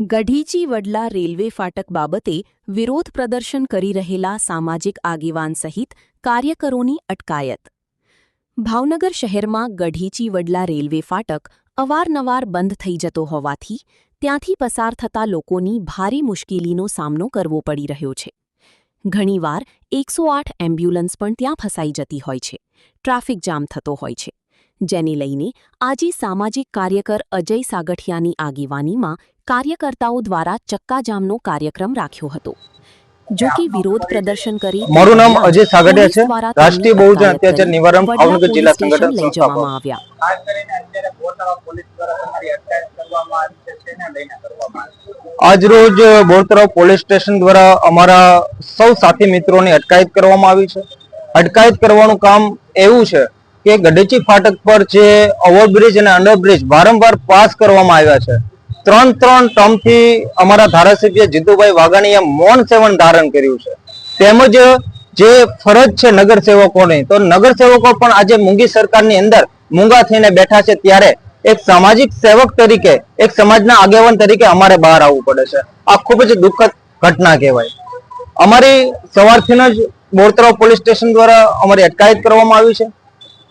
ગઢીચી વડલા railway ફાટક બાબતે વિરોધ પ્રદર્શન કરી રહેલા સામાજિક આગેવાન સહિત કાર્યકરોની અટકાયત. ભાવનગર શહેરમાં ગઢીચી વડલા રેલવે ફાટક અવારનવાર બંધ થઈ જતો હોવાથી ત્યાંથી પસાર થતા લોકોની ભારે મુશ્કેલીનો સામનો કરવો પડી રહ્યો છે. ઘણીવાર 108 એમ્બ્યુલન્સ પણ ત્યાં ફસાઈ જતી હોય છે, ટ્રાફિક જામ થતો હોય છે, જેને લઈને આજે સામાજિક કાર્યકર અજય સાગઠિયાની આગેવાનીમાં કાર્યકર્તાઓ દ્વારા ચક્કાજામનો કાર્યક્રમ રાખ્યો હતો. જો કે વિરોધ પ્રદર્શન કરી મારું નામ અજય સાગઠિયા છે, રાષ્ટ્રીય બહુજન અત્યાચાર નિવારણ ભાવનગર જિલ્લા સંગઠન લઈ જવામાં આવ્યા. આજ રોજ બોરતળાવ પોલીસ સ્ટેશન દ્વારા અમારા સૌ સાથી મિત્રોની અટકાયત કરવામાં આવી છે. અટકાયત કરવાનું કામ એવું છે કે ગઢીચી ફાટક પર જે ઓવરબ્રિજ અને અંડરબ્રિજ વારંવાર પાસ કરવામાં આવ્યા છે, ત્રણ ટર્મથી અમારા ધારાસભ્ય જીતુભાઈ વાઘાણીએ મૌન સેવન ધારણ કર્યું છે. તેમજ જે ફરજ છે નગરસેવકોની, તો નગરસેવકો પણ આજે મૂંગી સરકારની અંદર મૂંગા થઈને બેઠા છે. ત્યારે એક સામાજિક સેવક તરીકે, એક સમાજના આગેવાન તરીકે અમારે બહાર આવવું પડે છે. આ ખૂબ જ દુઃખદ ઘટના કહેવાય. અમારી સવારથી જ બોરતળાવ પોલીસ સ્ટેશન દ્વારા અમારી અટકાયત કરવામાં આવી છે.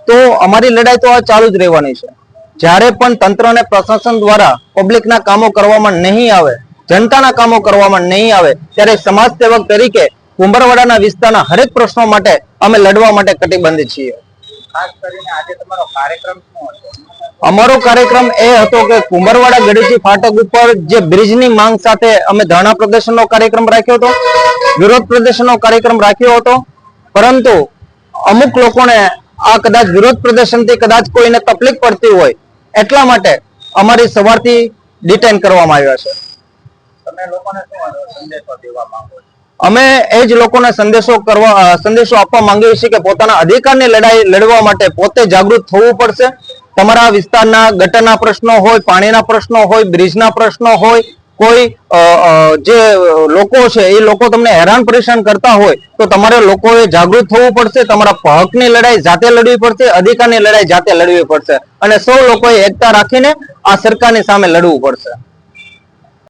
તો અમારી લડાઈ તો આ ચાલુ જ રહેવાની છે. જ્યારે પણ તંત્ર અને પ્રશાસન દ્વારા પબ્લિકના કામો કરવામાં નહીં આવે, જનતાના કામો કરવામાં નહીં આવે, ત્યારે સમાજ સેવક તરીકે કુંભરવાડાના વિસ્તારના હરેક પ્રશ્નો માટે અમે લડવા માટે કટિબદ્ધ છીએ. ખાસ કરીને આજે તમારો કાર્યક્રમ શું હતો? અમારો કાર્યક્રમ એ હતો કે કુંભરવાડા ગઢીચી ફાટક ઉપર જે બ્રિજની માંગ સાથે અમે ધરણા પ્રદર્શનનો કાર્યક્રમ રાખ્યો હતો, વિરોધ પ્રદર્શનનો કાર્યક્રમ રાખ્યો હતો. પરંતુ અમુક લોકોને આ કદાચ વિરોધ પ્રદર્શનથી કદાચ કોઈને તકલીફ પડતી હોય, એટલા માટે અમારી સવારથી ડિટેન કરવામાં આવ્યા છે. તમે લોકોને શું સંદેશો દેવા માંગો છો? અમે એ જ લોકોને સંદેશો આપવા માંગીએ છીએ કે પોતાના અધિકારની લડાઈ લડવા માટે પોતે જાગૃત થવું પડશે. તમારા વિસ્તારના ગટરના પ્રશ્નો હોય, પાણીના પ્રશ્નો હોય, બ્રિજના પ્રશ્નો હોય, કોઈ જે લોકો છે એ લોકો તમને હેરાન પરેશાન કરતા હોય, તો તમારે લોકોએ જાગૃત થવું પડશે. તમારા હકની લડાઈ જાતે લડવી પડશે, અધિકારની લડાઈ જાતે લડવી પડશે અને સૌ લોકોએ એકતા રાખીને આ સરકારની સામે લડવું પડશે.